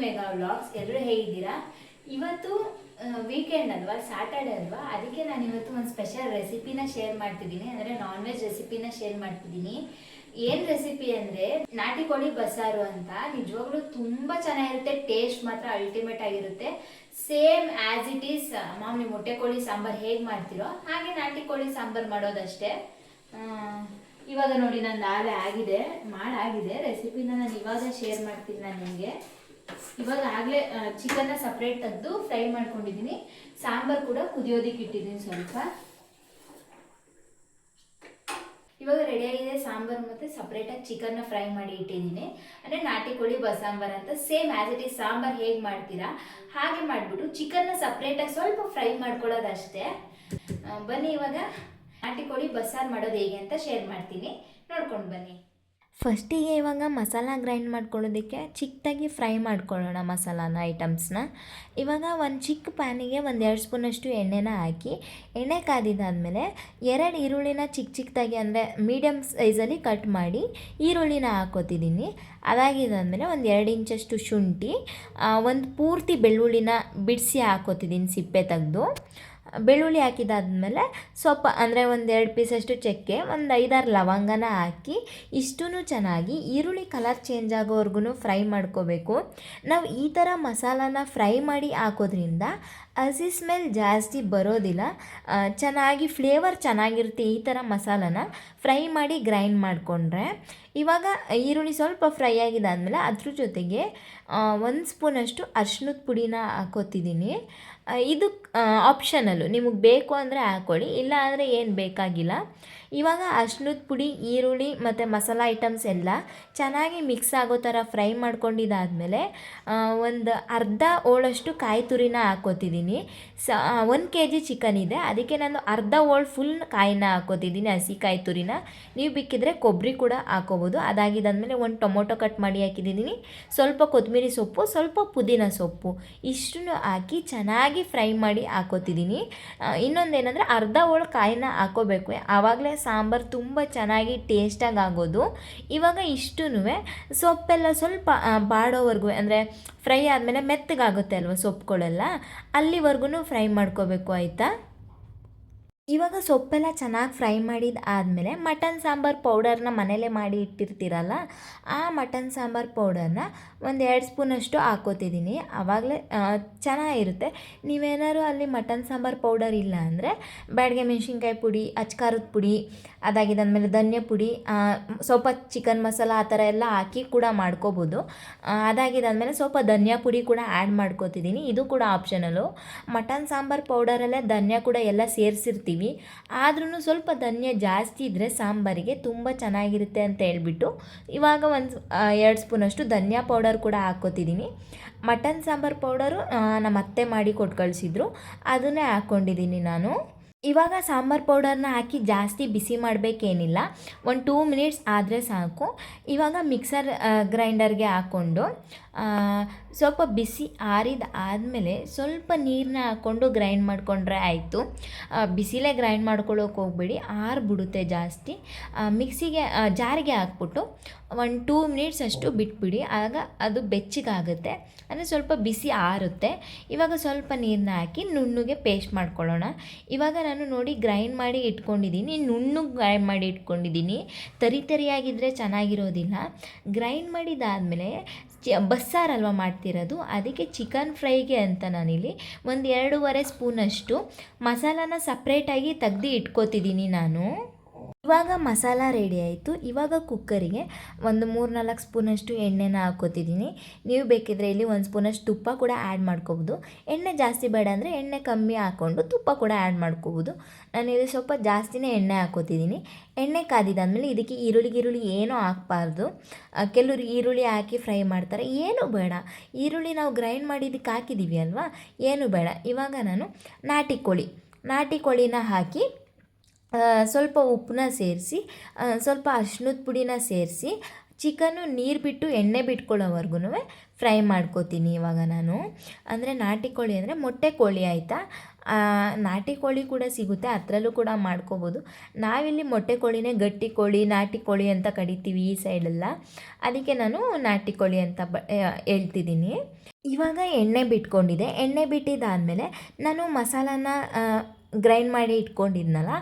Mega vlogs. ಎಲ್ಲರೂ ಹೇಗಿದ್ದೀರಾ? ಇವತ್ತು ವೀಕೆಂಡ್ ಅಲ್ವಾ, ಸ್ಯಾಟರ್ಡೆ ಅಲ್ವಾ, ಅದಕ್ಕೆ ನಾನು ಇವತ್ತು ಒಂದು ಸ್ಪೆಷಲ್ ರೆಸಿಪಿನ ಶೇರ್ ಮಾಡ್ತಿದ್ದೀನಿ. ಅಂದರೆ ನಾನ್ ವೆಜ್ ರೆಸಿಪಿನ ಶೇರ್ ಮಾಡ್ತಿದ್ದೀನಿ. ಏನು ರೆಸಿಪಿ ಅಂದರೆ ನಾಟಿ ಕೋಳಿ ಬಸ್ಸಾರು ಅಂತ. ನಿಜವಾಗ್ಲೂ ತುಂಬ ಚೆನ್ನಾಗಿರುತ್ತೆ, ಟೇಸ್ಟ್ ಮಾತ್ರ ಅಲ್ಟಿಮೇಟ್ ಆಗಿರುತ್ತೆ. ಸೇಮ್ ಆ್ಯಸ್ ಇಟ್ ಈಸ್ ಮಾಮೂಲಿ ಮೊಟ್ಟೆ ಕೋಳಿ ಸಾಂಬಾರು ಹೇಗೆ ಮಾಡ್ತಿರೋ ಹಾಗೆ ನಾಟಿ ಕೋಳಿ ಸಾಂಬಾರು ಮಾಡೋದಷ್ಟೇ. ಇವಾಗ ನೋಡಿ ನಂದು ಆಗಿದೆ, ಮಾಡಾಗಿದೆ. ರೆಸಿಪಿನ ನಾನು ಇವಾಗ ಶೇರ್ ಮಾಡ್ತೀನಿ ನಾನು ನಿಮಗೆ. ಇವಾಗ ಆಗಲೇ ಚಿಕನ್ನ ಸಪ್ರೇಟ್ ತೆಗೆದು ಫ್ರೈ ಮಾಡ್ಕೊಂಡಿದ್ದೀನಿ. ಸಾಂಬಾರು ಕೂಡ ಕುದಿಯೋದಕ್ಕೆ ಇಟ್ಟಿದ್ದೀನಿ ಸ್ವಲ್ಪ. ಇವಾಗ ರೆಡಿಯಾಗಿದೆ ಸಾಂಬಾರು ಮತ್ತು ಸಪ್ರೇಟಾಗಿ ಚಿಕನ್ನ ಫ್ರೈ ಮಾಡಿ ಇಟ್ಟಿದ್ದೀನಿ. ಅಂದರೆ ನಾಟಿ ಕೋಳಿ ಬಸಾಂಬಾರು ಅಂತ same as it is sambar ಹೇಗೆ ಮಾಡ್ತೀರಾ ಹಾಗೆ ಮಾಡಿಬಿಟ್ಟು ಚಿಕನ್ನ ಸಪ್ರೇಟಾಗಿ ಸ್ವಲ್ಪ ಫ್ರೈ ಮಾಡ್ಕೊಳ್ಳೋದಷ್ಟೇ. ಬನ್ನಿ ಇವಾಗ ನಾಟಿ ಕೋಳಿ ಬಸ್ಸಾರು ಮಾಡೋದು ಹೇಗೆ ಅಂತ ಶೇರ್ ಮಾಡ್ತೀನಿ, ನೋಡ್ಕೊಂಡು ಬನ್ನಿ. ಫಸ್ಟಿಗೆ ಇವಾಗ ಮಸಾಲ ಗ್ರೈಂಡ್ ಮಾಡ್ಕೊಳ್ಳೋದಕ್ಕೆ ಚಿಕ್ಕದಾಗಿ ಫ್ರೈ ಮಾಡ್ಕೊಳ್ಳೋಣ ಮಸಾಲಾನ ಐಟಮ್ಸ್ನ. ಇವಾಗ ಒಂದು ಚಿಕ್ಕ ಪ್ಯಾನಿಗೆ 1-2 ಸ್ಪೂನಷ್ಟು ಎಣ್ಣೆನ ಹಾಕಿ, ಎಣ್ಣೆ ಕಾದಿದ್ದಾದಮೇಲೆ 2 ಈರುಳ್ಳಿನ ಚಿಕ್ಕದಾಗಿ ಅಂದರೆ ಮೀಡಿಯಮ್ ಸೈಜಲ್ಲಿ ಕಟ್ ಮಾಡಿ ಈರುಳ್ಳಿನ ಹಾಕೋತಿದ್ದೀನಿ. ಅದಾಗಿದ್ದಾದಮೇಲೆ 1-2 ಇಂಚಷ್ಟು ಶುಂಠಿ, ಒಂದು ಪೂರ್ತಿ ಬೆಳ್ಳುಳ್ಳಿನ ಬಿಡಿಸಿ ಹಾಕೋತಿದ್ದೀನಿ ಸಿಪ್ಪೆ ತೆಗೆದು. ಬೆಳ್ಳುಳ್ಳಿ ಹಾಕಿದಾದ್ಮೇಲೆ ಸ್ವಲ್ಪ ಅಂದರೆ 1-2 ಪೀಸಷ್ಟು ಚಕ್ಕೆ, 1-5-6 ಲವಂಗನ ಹಾಕಿ ಇಷ್ಟೂ ಚೆನ್ನಾಗಿ ಈರುಳ್ಳಿ ಕಲರ್ ಚೇಂಜ್ ಆಗೋವರೆಗೂ ಫ್ರೈ ಮಾಡ್ಕೋಬೇಕು. ನಾವು ಈ ಥರ ಮಸಾಲಾನ ಫ್ರೈ ಮಾಡಿ ಹಾಕೋದ್ರಿಂದ ಹಸಿ ಸ್ಮೆಲ್ ಜಾಸ್ತಿ ಬರೋದಿಲ್ಲ, ಚೆನ್ನಾಗಿ ಫ್ಲೇವರ್ ಚೆನ್ನಾಗಿರುತ್ತೆ ಈ ಥರ ಮಸಾಲಾನ ಫ್ರೈ ಮಾಡಿ ಗ್ರೈಂಡ್ ಮಾಡಿಕೊಂಡ್ರೆ. ಇವಾಗ ಈರುಳ್ಳಿ ಸ್ವಲ್ಪ ಫ್ರೈ ಆಗಿದ್ದಾದಮೇಲೆ ಅದ್ರ ಜೊತೆಗೆ 1 ಸ್ಪೂನಷ್ಟು ಅರಿಶಿಣದ ಪುಡಿನ ಹಾಕೋತಿದ್ದೀನಿ. ಇದು ಆಪ್ಷನಲ್ಲು, ನಿಮಗೆ ಬೇಕು ಅಂದರೆ ಹಾಕ್ಕೊಳ್ಳಿ, ಇಲ್ಲ ಅಂದರೆ ಏನು ಬೇಕಾಗಿಲ್ಲ. ಇವಾಗ ಅರಿಶಿಣದ ಪುಡಿ, ಈರುಳ್ಳಿ ಮತ್ತು ಮಸಾಲ ಐಟಮ್ಸ್ ಎಲ್ಲ ಚೆನ್ನಾಗಿ ಮಿಕ್ಸ್ ಆಗೋ ಥರ ಫ್ರೈ ಮಾಡ್ಕೊಂಡಿದ್ದಾದಮೇಲೆ ಒಂದು ಅರ್ಧ ಹೋಳಷ್ಟು ಕಾಯಿ ತುರಿನ ಹಾಕೋತಿದ್ದೀನಿ. 1 kg ಚಿಕನ್ ಇದೆ, ಅದಕ್ಕೆ ನಾನು ಅರ್ಧ ಹೋಳು ಫುಲ್ ಕಾಯಿನ ಹಾಕೋತಿದ್ದೀನಿ, ಹಸಿ ಕಾಯಿ ತುರಿನ. ನೀವು ಬೇಕಿದ್ರೆ ಕೊಬ್ಬರಿ ಕೂಡ ಹಾಕೋಬೋದು. ಅದಾಗಿದ್ದಾದಮೇಲೆ 1 ಟೊಮೊಟೊ ಕಟ್ ಮಾಡಿ ಹಾಕಿದ್ದೀನಿ, ಸ್ವಲ್ಪ ಕೊತ್ತಂಬರಿ ಸೊಪ್ಪು, ಸ್ವಲ್ಪ ಪುದೀನ ಸೊಪ್ಪು, ಇಷ್ಟನ್ನು ಹಾಕಿ ಚೆನ್ನಾಗಿ ಫ್ರೈ ಮಾಡಿ ಹಾಕೋತಿದ್ದೀನಿ. ಇನ್ನೊಂದೇನೆಂದರೆ ಅರ್ಧ ಹೋಳು ಕಾಯಿನ ಹಾಕೋಬೇಕು, ಆವಾಗಲೇ ಸಾಂಬಾರು ತುಂಬ ಚೆನ್ನಾಗಿ ಟೇಸ್ಟಾಗಿ ಆಗೋದು. ಇವಾಗ ಇಷ್ಟೂ ಸೊಪ್ಪೆಲ್ಲ ಸ್ವಲ್ಪ ಬಾಡೋವರೆಗೂ, ಅಂದರೆ ಫ್ರೈ ಆದಮೇಲೆ ಮೆತ್ತಗಾಗುತ್ತೆ ಅಲ್ವ ಸೊಪ್ಪುಗಳೆಲ್ಲ, ಅಲ್ಲಿವರೆಗೂ ಫ್ರೈ ಮಾಡ್ಕೋಬೇಕು, ಆಯಿತಾ. ಇವಾಗ ಸೊಪ್ಪೆಲ್ಲ ಚೆನ್ನಾಗಿ ಫ್ರೈ ಮಾಡಿದ ಆದಮೇಲೆ ಮಟನ್ ಸಾಂಬಾರು ಪೌಡರ್ನ ಮನೇಲೇ ಮಾಡಿ ಇಟ್ಟಿರ್ತೀರಲ್ಲ, ಆ ಮಟನ್ ಸಾಂಬಾರು ಪೌಡರ್ನ 1-2 ಸ್ಪೂನಷ್ಟು ಹಾಕೋತಿದ್ದೀನಿ. ಆವಾಗಲೇ ಚೆನ್ನಾಗಿರುತ್ತೆ. ನೀವೇನಾದ್ರು ಅಲ್ಲಿ ಮಟನ್ ಸಾಂಬಾರು ಪೌಡರ್ ಇಲ್ಲ ಅಂದರೆ ಬ್ಯಾಡಗೆ ಮೆಣಸಿನ್ಕಾಯಿ ಪುಡಿ, ಅಚ್ಕಾರದ ಪುಡಿ, ಅದಾಗಿದ್ದಾದಮೇಲೆ ಧನಿಯಾ ಪುಡಿ, ಸ್ವಲ್ಪ ಚಿಕನ್ ಮಸಾಲ ಆ ಥರ ಎಲ್ಲ ಹಾಕಿ ಕೂಡ ಮಾಡ್ಕೋಬೋದು. ಅದಾಗಿದ್ದಾದಮೇಲೆ ಸ್ವಲ್ಪ ಧನಿಯಾ ಪುಡಿ ಕೂಡ ಆ್ಯಡ್ ಮಾಡ್ಕೋತಿದ್ದೀನಿ, ಇದು ಕೂಡ ಆಪ್ಷನಲ್ಲು. ಮಟನ್ ಸಾಂಬಾರು ಪೌಡರಲ್ಲೇ ಧನಿಯಾ ಕೂಡ ಎಲ್ಲ ಸೇರಿಸಿರ್ತೀವಿ, ಆದ್ರೂ ಸ್ವಲ್ಪ ಧನಿಯಾ ಜಾಸ್ತಿ ಇದ್ದರೆ ಸಾಂಬಾರಿಗೆ ತುಂಬ ಚೆನ್ನಾಗಿರುತ್ತೆ ಅಂತ ಹೇಳ್ಬಿಟ್ಟು ಇವಾಗ 1-2 ಸ್ಪೂನಷ್ಟು ಧನಿಯಾ ಪೌಡರ್ ಕೂಡ ಹಾಕ್ಕೋತಿದ್ದೀನಿ. ಮಟನ್ ಸಾಂಬಾರು ಪೌಡರು ನಮ್ಮ ಅತ್ತೆ ಮಾಡಿ ಕೊಟ್ಟು ಕಳಿಸಿದ್ರು, ಅದನ್ನೇ ಹಾಕ್ಕೊಂಡಿದ್ದೀನಿ ನಾನು. ಇವಾಗ ಸಾಂಬಾರು ಪೌಡರ್ನ ಹಾಕಿ ಜಾಸ್ತಿ ಬಿಸಿ ಮಾಡಬೇಕೇನಿಲ್ಲ, 1-2 ಮಿನಿಟ್ಸ್ ಆದರೆ ಸಾಕು. ಇವಾಗ ಮಿಕ್ಸರ್ ಗ್ರೈಂಡರ್ಗೆ ಹಾಕ್ಕೊಂಡು ಸ್ವಲ್ಪ ಬಿಸಿ ಆರಿದ ಆದಮೇಲೆ ಸ್ವಲ್ಪ ನೀರನ್ನ ಹಾಕ್ಕೊಂಡು ಗ್ರೈಂಡ್ ಮಾಡಿಕೊಂಡ್ರೆ ಆಯಿತು. ಬಿಸಿಲೇ ಗ್ರೈಂಡ್ ಮಾಡ್ಕೊಳ್ಳೋಕೆ ಹೋಗ್ಬೇಡಿ, ಆರಿಬಿಡುತ್ತೆ ಜಾಸ್ತಿ. ಮಿಕ್ಸಿಗೆ ಜಾರಿಗೆ ಹಾಕ್ಬಿಟ್ಟು 1-2 ಮಿನಿಟ್ಸ್ ಅಷ್ಟು ಬಿಟ್ಬಿಡಿ, ಆಗ ಅದು ಬೆಚ್ಚಗಾಗುತ್ತೆ, ಅಂದರೆ ಸ್ವಲ್ಪ ಬಿಸಿ ಆರುತ್ತೆ. ಇವಾಗ ಸ್ವಲ್ಪ ನೀರನ್ನ ಹಾಕಿ ನುಣ್ಣಗೆ ಪೇಸ್ಟ್ ಮಾಡ್ಕೊಳ್ಳೋಣ. ಇವಾಗ ನಾನು ನೋಡಿ ಗ್ರೈಂಡ್ ಮಾಡಿ ಇಟ್ಕೊಂಡಿದ್ದೀನಿ, ನುಣ್ಣಗೆ ಗ್ರೈಂಡ್ ಮಾಡಿ ಇಟ್ಕೊಂಡಿದ್ದೀನಿ. ತರಿಯಾಗಿದ್ದರೆ ಚೆನ್ನಾಗಿರೋದಿಲ್ಲ. ಗ್ರೈಂಡ್ ಮಾಡಿದಾದಮೇಲೆ ಬಸ್ಸಾರಲ್ವ ಮಾಡ್ತಿರೋದು, ಅದಕ್ಕೆ ಚಿಕನ್ ಫ್ರೈಗೆ ಅಂತ ನಾನಿಲ್ಲಿ 1-2.5 ಸ್ಪೂನಷ್ಟು ಮಸಾಲಾನ ಸಪ್ರೇಟಾಗಿ ತೆಗ್ದು ಇಟ್ಕೋತಿದ್ದೀನಿ ನಾನು. ಇವಾಗ ಮಸಾಲ ರೆಡಿ ಆಯಿತು. ಇವಾಗ ಕುಕ್ಕರಿಗೆ 3-4 ಸ್ಪೂನಷ್ಟು ಎಣ್ಣೆನ ಹಾಕೋತಿದ್ದೀನಿ. ನೀವು ಬೇಕಿದ್ರೆ ಇಲ್ಲಿ 1 ಸ್ಪೂನಷ್ಟು ತುಪ್ಪ ಕೂಡ ಆ್ಯಡ್ ಮಾಡ್ಕೋಬೋದು. ಎಣ್ಣೆ ಜಾಸ್ತಿ ಬೇಡ ಅಂದರೆ ಎಣ್ಣೆ ಕಮ್ಮಿ ಹಾಕ್ಕೊಂಡು ತುಪ್ಪ ಕೂಡ ಆ್ಯಡ್ ಮಾಡ್ಕೋಬೋದು. ನಾನು ಇಲ್ಲಿ ಸ್ವಲ್ಪ ಜಾಸ್ತಿನೇ ಎಣ್ಣೆ ಹಾಕೋತಿದ್ದೀನಿ. ಎಣ್ಣೆ ಕಾದಿದ್ದಾದಮೇಲೆ ಇದಕ್ಕೆ ಈರುಳ್ಳಿ ಏನೂ ಹಾಕಬಾರ್ದು. ಕೆಲವರು ಈರುಳ್ಳಿ ಹಾಕಿ ಫ್ರೈ ಮಾಡ್ತಾರೆ, ಏನೂ ಬೇಡ. ಈರುಳ್ಳಿ ನಾವು ಗ್ರೈಂಡ್ ಮಾಡಿದ್ದಕ್ಕೆ ಹಾಕಿದ್ದೀವಿ ಅಲ್ವಾ, ಏನೂ ಬೇಡ. ಇವಾಗ ನಾನು ನಾಟಿ ಕೋಳಿನ ಹಾಕಿ ಸ್ವಲ್ಪ ಉಪ್ಪನ್ನ ಸೇರಿಸಿ, ಸ್ವಲ್ಪ ಅರಿಶಿಣದ ಪುಡಿನ ಸೇರಿಸಿ ಚಿಕನ್ನು ನೀರು ಬಿಟ್ಟು ಎಣ್ಣೆ ಬಿಟ್ಕೊಳ್ಳೋವರೆಗೂ ಫ್ರೈ ಮಾಡ್ಕೋತೀನಿ ಇವಾಗ ನಾನು. ಅಂದರೆ ನಾಟಿ ಕೋಳಿ ಅಂದರೆ ಮೊಟ್ಟೆ ಕೋಳಿ ಆಯಿತಾ. ನಾಟಿ ಕೋಳಿ ಕೂಡ ಸಿಗುತ್ತೆ, ಅದರಲ್ಲೂ ಕೂಡ ಮಾಡ್ಕೋಬೋದು. ನಾವಿಲ್ಲಿ ಮೊಟ್ಟೆ ಕೋಳಿನೇ ಗಟ್ಟಿ ಕೋಳಿ, ನಾಟಿ ಕೋಳಿ ಅಂತ ಕರಿತೀವಿ ಈ ಸೈಡೆಲ್ಲ. ಅದಕ್ಕೆ ನಾನು ನಾಟಿ ಕೋಳಿ ಅಂತ ಹೇಳ್ತಿದ್ದೀನಿ. ಇವಾಗ ಎಣ್ಣೆ ಬಿಟ್ಕೊಂಡಿದೆ. ಎಣ್ಣೆ ಬಿಟ್ಟಿದ್ದಾದಮೇಲೆ ನಾನು ಮಸಾಲಾನ ಗ್ರೈಂಡ್ ಮಾಡಿ ಇಟ್ಕೊಂಡಿದ್ನಲ್ಲ,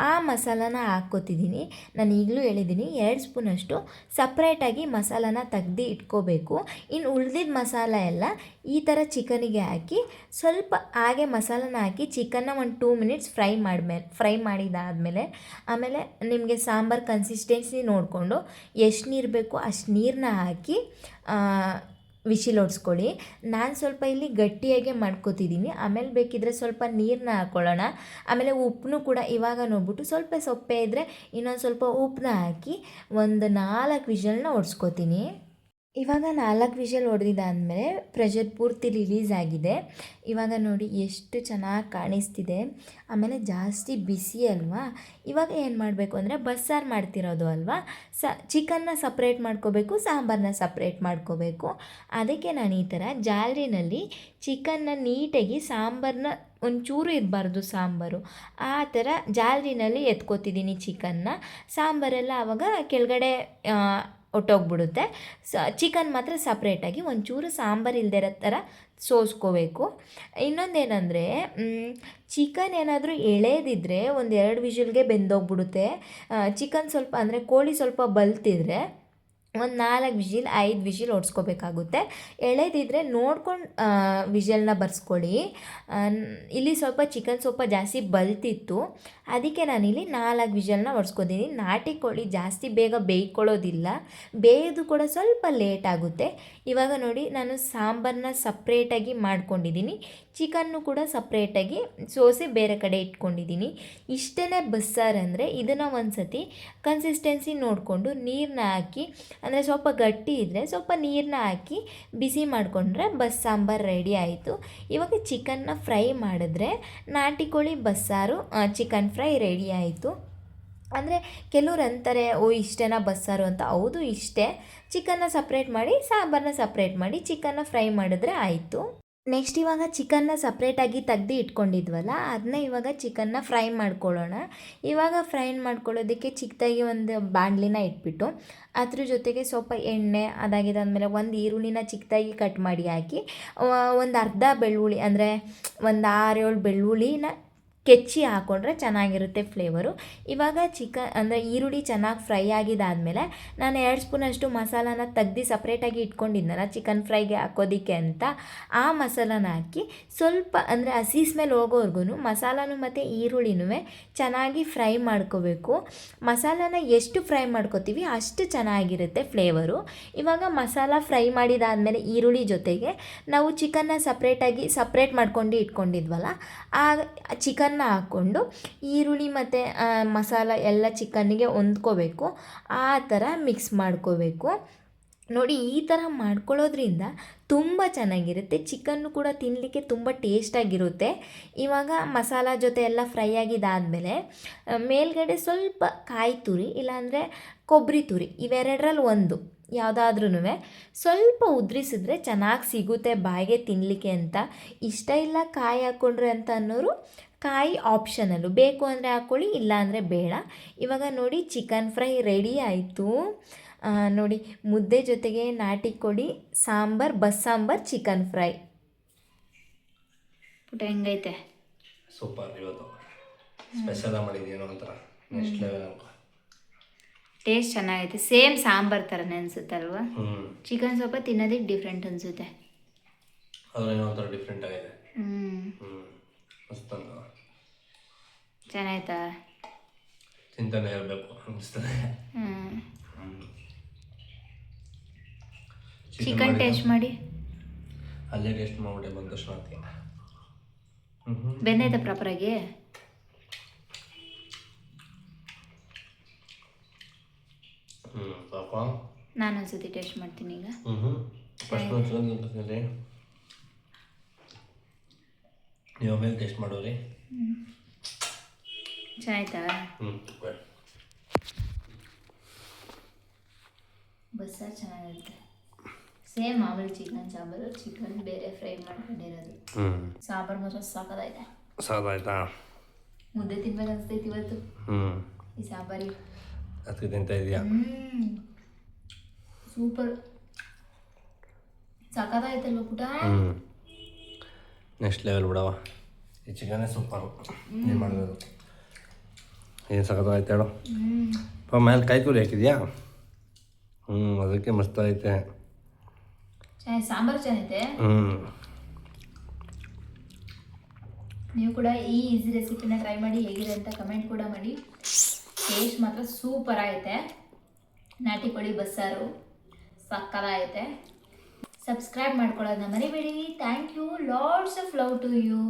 ಆ ಮಸಾಲಾನ ಹಾಕ್ಕೋತಿದ್ದೀನಿ. ನಾನು ಈಗಲೂ ಹೇಳಿದ್ದೀನಿ 2 ಸ್ಪೂನಷ್ಟು ಸಪ್ರೇಟಾಗಿ ಮಸಾಲಾನ ತೆಗ್ದು ಇಟ್ಕೋಬೇಕು. ಇನ್ನು ಉಳಿದಿದ್ದ ಮಸಾಲ ಎಲ್ಲ ಈ ಥರ ಚಿಕನಿಗೆ ಹಾಕಿ ಸ್ವಲ್ಪ ಹಾಗೆ ಮಸಾಲಾನ ಹಾಕಿ ಚಿಕನ್ನ ಒಂದು 2 ಮಿನಿಟ್ಸ್ ಫ್ರೈ ಮಾಡಿದಾದಮೇಲೆ ಆಮೇಲೆ ನಿಮಗೆ ಸಾಂಬಾರು ಕನ್ಸಿಸ್ಟೆನ್ಸಿ ನೋಡಿಕೊಂಡು ಎಷ್ಟು ನೀರು ಬೇಕು ಅಷ್ಟು ನೀರನ್ನ ಹಾಕಿ ವಿಶಿಲ್ ಹೊಡ್ಸ್ಕೊಳ್ಳಿ. ನಾನು ಸ್ವಲ್ಪ ಇಲ್ಲಿ ಗಟ್ಟಿಯಾಗೆ ಮಾಡ್ಕೋತಿದ್ದೀನಿ. ಆಮೇಲೆ ಬೇಕಿದ್ದರೆ ಸ್ವಲ್ಪ ನೀರನ್ನ ಹಾಕ್ಕೊಳ್ಳೋಣ. ಆಮೇಲೆ ಉಪ್ಪನ್ನು ಕೂಡ ಇವಾಗ ನೋಡ್ಬಿಟ್ಟು ಸ್ವಲ್ಪ ಸೊಪ್ಪೆ ಇದ್ದರೆ ಇನ್ನೊಂದು ಸ್ವಲ್ಪ ಉಪ್ಪನ್ನ ಹಾಕಿ ಒಂದು 4 ವಿಷಲ್ನ ಹೊಡ್ಸ್ಕೊತೀನಿ. ಇವಾಗ 4 ವಿಷಲ್ ಹೊಡೆದಿದ್ದಾದಮೇಲೆ ಪ್ರೆಷರ್ ಪೂರ್ತಿ ರಿಲೀಸ್ ಆಗಿದೆ. ಇವಾಗ ನೋಡಿ ಎಷ್ಟು ಚೆನ್ನಾಗಿ ಕಾಣಿಸ್ತಿದೆ. ಆಮೇಲೆ ಜಾಸ್ತಿ ಬಿಸಿ ಅಲ್ವಾ. ಇವಾಗ ಏನು ಮಾಡಬೇಕು ಅಂದರೆ ಬಸ್ಸಾರು ಮಾಡ್ತಿರೋದು ಅಲ್ವಾ, ಚಿಕನ್ನ ಸಪ್ರೇಟ್ ಮಾಡ್ಕೋಬೇಕು, ಸಾಂಬಾರನ್ನ ಸಪ್ರೇಟ್ ಮಾಡ್ಕೋಬೇಕು. ಅದಕ್ಕೆ ನಾನು ಈ ಥರ ಜಾಲರಿನಲ್ಲಿ ಚಿಕನ್ನ ನೀಟಾಗಿ ಸಾಂಬಾರನ್ನ ಒಂಚೂರು ಇರಬಾರ್ದು ಸಾಂಬಾರು, ಆ ಥರ ಜಾಲರಿನಲ್ಲಿ ಎತ್ಕೋತಿದ್ದೀನಿ ಚಿಕನ್ನ. ಸಾಂಬಾರೆಲ್ಲ ಆವಾಗ ಕೆಳಗಡೆ ಹೊಟ್ಟೋಗ್ಬಿಡುತ್ತೆ. ಚಿಕನ್ ಮಾತ್ರ ಸಪ್ರೇಟಾಗಿ ಒಂಚೂರು ಸಾಂಬಾರು ಇಲ್ಲದೆ ಇರೋ ಥರ ಸೋಸ್ಕೋಬೇಕು. ಇನ್ನೊಂದೇನೆಂದರೆ ಚಿಕನ್ ಏನಾದರೂ ಎಳೆದಿದ್ದರೆ 1-2 ವಿಷಲ್ಗೆ ಬೆಂದೋಗ್ಬಿಡುತ್ತೆ. ಚಿಕನ್ ಸ್ವಲ್ಪ ಅಂದರೆ ಕೋಳಿ ಸ್ವಲ್ಪ ಬಲ್ತಿದ್ರೆ ಒಂದು 4 ವಿಷಿಲ್ 5 ವಿಷಿಲ್ ಹೊಡ್ಸ್ಕೋಬೇಕಾಗುತ್ತೆ. ಎಳೆದಿದ್ದರೆ ನೋಡ್ಕೊಂಡು ವಿಷಲ್ನ ಬರ್ಸ್ಕೊಳ್ಳಿ. ಇಲ್ಲಿ ಸ್ವಲ್ಪ ಚಿಕನ್ ಸ್ವಲ್ಪ ಜಾಸ್ತಿ ಬಲ್ತಿತ್ತು, ಅದಕ್ಕೆ ನಾನಿಲ್ಲಿ 4 ವಿಷಲ್ನ ಹೊಡ್ಸ್ಕೊತೀನಿ. ನಾಟಿ ಕೋಳಿ ಜಾಸ್ತಿ ಬೇಗ ಬೇಯ್ಕೊಳ್ಳೋದಿಲ್ಲ, ಬೇಯೋದು ಕೂಡ ಸ್ವಲ್ಪ ಲೇಟ್ ಆಗುತ್ತೆ. ಇವಾಗ ನೋಡಿ ನಾನು ಸಾಂಬಾರನ್ನ ಸಪ್ರೇಟಾಗಿ ಮಾಡ್ಕೊಂಡಿದ್ದೀನಿ, ಚಿಕನ್ನು ಕೂಡ ಸಪ್ರೇಟಾಗಿ ಸೋಸಿ ಬೇರೆ ಕಡೆ ಇಟ್ಕೊಂಡಿದ್ದೀನಿ. ಇಷ್ಟೇ ಬಸ್ಸಾರು ಅಂದರೆ ಇದನ್ನು ಒಂದು ಸತಿ ಕನ್ಸಿಸ್ಟೆನ್ಸಿ ನೋಡಿಕೊಂಡು ನೀರನ್ನ ಹಾಕಿ, ಅಂದರೆ ಸ್ವಲ್ಪ ಗಟ್ಟಿ ಇದ್ದರೆ ಸ್ವಲ್ಪ ನೀರನ್ನ ಹಾಕಿ ಬಿಸಿ ಮಾಡಿಕೊಂಡ್ರೆ ಸಾಂಬಾರು ರೆಡಿ ಆಯಿತು. ಇವಾಗ ಚಿಕನ್ನ ಫ್ರೈ ಮಾಡಿದ್ರೆ ನಾಟಿ ಕೋಳಿ ಬಸ್ಸಾರು ಚಿಕನ್ ಫ್ರೈ ರೆಡಿ ಆಯಿತು. ಅಂದರೆ ಕೆಲವ್ರು ಅಂತಾರೆ ಓ ಇಷ್ಟೇನಾ ಬಸ್ಸಾರು ಅಂತ. ಹೌದು ಇಷ್ಟೇ. ಚಿಕನ್ನ ಸಪ್ರೇಟ್ ಮಾಡಿ ಸಾಂಬಾರನ್ನ ಸಪ್ರೇಟ್ ಮಾಡಿ ಚಿಕನ್ನ ಫ್ರೈ ಮಾಡಿದ್ರೆ ಆಯಿತು. ನೆಕ್ಸ್ಟ್ ಇವಾಗ ಚಿಕನ್ನ ಸಪ್ರೇಟಾಗಿ ತೆಗ್ದು ಇಟ್ಕೊಂಡಿದ್ವಲ್ಲ, ಅದನ್ನ ಇವಾಗ ಚಿಕನ್ನ ಫ್ರೈ ಮಾಡ್ಕೊಳ್ಳೋಣ. ಇವಾಗ ಫ್ರೈ ಮಾಡ್ಕೊಳ್ಳೋದಕ್ಕೆ ಚಿಕ್ಕದಾಗಿ ಒಂದು ಬಾಣಲಿನ ಇಟ್ಬಿಟ್ಟು ಅದ್ರ ಜೊತೆಗೆ ಸ್ವಲ್ಪ ಎಣ್ಣೆ ಅದಾಗಿದ್ದಾದಮೇಲೆ ಒಂದು ಈರುಳ್ಳಿನ ಚಿಕ್ಕದಾಗಿ ಕಟ್ ಮಾಡಿ ಹಾಕಿ, ಒಂದು ಅರ್ಧ ಬೆಳ್ಳುಳ್ಳಿ ಅಂದರೆ ಒಂದು 6-7 ಬೆಳ್ಳುಳ್ಳಿನ ಕೆಚ್ಚಿ ಹಾಕ್ಕೊಂಡ್ರೆ ಚೆನ್ನಾಗಿರುತ್ತೆ ಫ್ಲೇವರು. ಇವಾಗ ಚಿಕನ್ ಅಂದರೆ ಈರುಳ್ಳಿ ಚೆನ್ನಾಗಿ ಫ್ರೈ ಆಗಿದ್ದಾದಮೇಲೆ ನಾನು 2 ಸ್ಪೂನಷ್ಟು ಮಸಾಲಾನ ತೆಗ್ದು ಸಪ್ರೇಟಾಗಿ ಇಟ್ಕೊಂಡಿದ್ನಲ್ಲ ಚಿಕನ್ ಫ್ರೈಗೆ ಹಾಕೋದಕ್ಕೆ ಅಂತ, ಆ ಮಸಾಲಾನ ಹಾಕಿ ಸ್ವಲ್ಪ ಅಂದರೆ ಹಸಿ ಸ್ಮೆಲ್ ಹೋಗೋವರೆಗೂ ಮಸಾಲಾನು ಮತ್ತು ಈರುಳ್ಳಿನೂ ಚೆನ್ನಾಗಿ ಫ್ರೈ ಮಾಡ್ಕೋಬೇಕು. ಮಸಾಲಾನ ಎಷ್ಟು ಫ್ರೈ ಮಾಡ್ಕೋತೀವಿ ಅಷ್ಟು ಚೆನ್ನಾಗಿರುತ್ತೆ ಫ್ಲೇವರು. ಇವಾಗ ಮಸಾಲ ಫ್ರೈ ಮಾಡಿದಾದಮೇಲೆ ಈರುಳ್ಳಿ ಜೊತೆಗೆ ನಾವು ಚಿಕನ್ನ ಸಪ್ರೇಟ್ ಮಾಡ್ಕೊಂಡು ಇಟ್ಕೊಂಡಿದ್ವಲ್ಲ, ಆ ಚಿಕನ್ನ ಹಾಕ್ಕೊಂಡು ಈರುಳ್ಳಿ ಮತ್ತು ಮಸಾಲ ಎಲ್ಲ ಚಿಕನ್ನಿಗೆ ಹೊಂದ್ಕೋಬೇಕು, ಆ ಥರ ಮಿಕ್ಸ್ ಮಾಡ್ಕೋಬೇಕು. ನೋಡಿ ಈ ಥರ ಮಾಡ್ಕೊಳ್ಳೋದ್ರಿಂದ ತುಂಬ ಚೆನ್ನಾಗಿರುತ್ತೆ. ಚಿಕನ್ನು ಕೂಡ ತಿನ್ನಲಿಕ್ಕೆ ತುಂಬ ಟೇಸ್ಟಾಗಿರುತ್ತೆ. ಇವಾಗ ಮಸಾಲ ಜೊತೆ ಎಲ್ಲ ಫ್ರೈ ಆಗಿದ್ದಾದಮೇಲೆ ಮೇಲ್ಗಡೆ ಸ್ವಲ್ಪ ಕಾಯಿ ತುರಿ ಇಲ್ಲಾಂದರೆ ಕೊಬ್ಬರಿ ತುರಿ ಇವೆರಡರಲ್ಲಿ ಒಂದು ಯಾವುದಾದ್ರೂ ಸ್ವಲ್ಪ ಉದ್ರಿಸಿದ್ರೆ ಚೆನ್ನಾಗಿ ಸಿಗುತ್ತೆ ಬಾಯಿಗೆ ತಿನ್ನಲಿಕ್ಕೆ ಅಂತ. ಇಷ್ಟ ಇಲ್ಲ ಕಾಯಿ ಹಾಕ್ಕೊಂಡ್ರೆ ಅಂತ ಅನ್ನೋರು ಕಾಯಿ ಆಪ್ಷನಲ್ಲು, ಬೇಕು ಅಂದರೆ ಹಾಕ್ಕೊಳ್ಳಿ, ಇಲ್ಲ ಅಂದರೆ ಬೇಡ. ಇವಾಗ ನೋಡಿ ಚಿಕನ್ ಫ್ರೈ ರೆಡಿ ಆಯಿತು. ನೋಡಿ ಮುದ್ದೆ ಜೊತೆಗೆ ನಾಟಿ ಕೋಳಿ ಸಾಂಬಾರು, ಬಸ್ಸಾಂಬಾರು, ಚಿಕನ್ ಫ್ರೈ. ಪುಟ ಹೆಂಗೈತೆ? ಸೂಪರ್. ಇವತ್ತು ಸ್ಪೆಷಲ್ ಮಾಡಿದ್ದೀನೋ ಒಂಥರ ನೆಕ್ಸ್ಟ್ ಲೆವೆಲ್ ಅನ್ಕೋ. ಟೇಸ್ಟ್ ಚೆನ್ನಾಗೈತೆ. ಸೇಮ್ ಸಾಂಬಾರು ಥರನೇ ಅನಿಸುತ್ತಲ್ವ? ಚಿಕನ್ ಸ್ವಲ್ಪ ತಿನ್ನೋದಕ್ಕೆ ಡಿಫ್ರೆಂಟ್ ಅನಿಸುತ್ತೆ. ಅದ್ರೇನೋ ಒಂಥರ ಡಿಫ್ರೆಂಟ್ ಆಗಿದೆ. ಮಸ್ತ್ ಚೆನ್ನಾಯ್ತಾ? ತಿಂತಾನೆ ಇರಬೇಕು ಅನಿಸ್ತದೆ. ಚಿಕನ್ ಟೇಸ್ಟ್ ಮಾಡಿ. ಅಲ್ಲೇ ಟೇಸ್ಟ್ ಮಾಡ್ಬಿಟ್ಟೆ ಬಂದ ತಕ್ಷಣ ಬೆಂದೈತೆ ಪ್ರಾಪರಾಗಿ? ಪಾಪ ನಾನು ಒಂದ್ಸತಿ ಟೇಸ್ಟ್ ಮಾಡ್ತೀನಿ ಈಗ. ನೀವು ಆಮೇಲೆ ಟೇಸ್ಟ್ ಮಾಡೋರಿ. ಚೆನ್ನಾಯ್ತಾ? ಬಸ್ಸಾರು ಚೆನ್ನಾಗಿರುತ್ತೆ. ಸೇಮ್ ಮಾಮೂಲಿ ಚಿಕನ್ ಸಾಂಬಾರು, ಚಿಕನ್ ಬೇರೆ ಫ್ರೈ ಮಾಡ್ಕೊಂಡಿರೋದು. ಸಾಂಬಾರು ಮಾತ್ರ ಸಾಕಾಗೈತೆ. ಸಾಕಾಯ್ತಾ? ಮುದ್ದೆ ತಿನ್ಬೇಕು ಅನ್ಸ್ತೈತಿ ಇವತ್ತು ಈ ಸಾಂಬಾರಿಗೆ. ಅದಕ್ಕೆ ತಿಂತಾ ಇದೆಯಾ? ಸೂಪರ್, ಸಾಕಾಗೈತಲ್ವ ಪುಟ? ನೆಕ್ಸ್ಟ್ ಲೆವೆಲ್ ಬಿಡವ. ಈ ಚಿಕನೇ ಸೂಪರು. ಏನು ಮಾಡೋದು? ಏನು ಸಖತ್ತಾಯ್ತು ಹೇಳು. ಮೇಲೆ ಕಾಯಿ ತುರಿ ಹಾಕಿದ್ಯಾ? ಅದಕ್ಕೆ ಮಸ್ತ್ ಐತೆ. ಸಾಂಬಾರು ಚೆನ್ನಾಗೈತೆ. ನೀವು ಕೂಡ ಈ ಈಸಿ ರೆಸಿಪಿನ ಟ್ರೈ ಮಾಡಿ, ಹೇಗಿದೆ ಅಂತ ಕಮೆಂಟ್ ಕೂಡ ಮಾಡಿ. ಟೇಸ್ಟ್ ಮಾತ್ರ ಸೂಪರ್ ಆಗೈತೆ. ನಾಟಿ ಕೋಳಿ ಬಸ್ಸಾರು ಸಕ್ಕತ್ತಾಗೈತೆ. ಸಬ್ಸ್ಕ್ರೈಬ್ ಮಾಡ್ಕೊಳ್ಳೋದನ್ನ ಮರಿಬೇಡಿ. Thank you. Lots of love to you.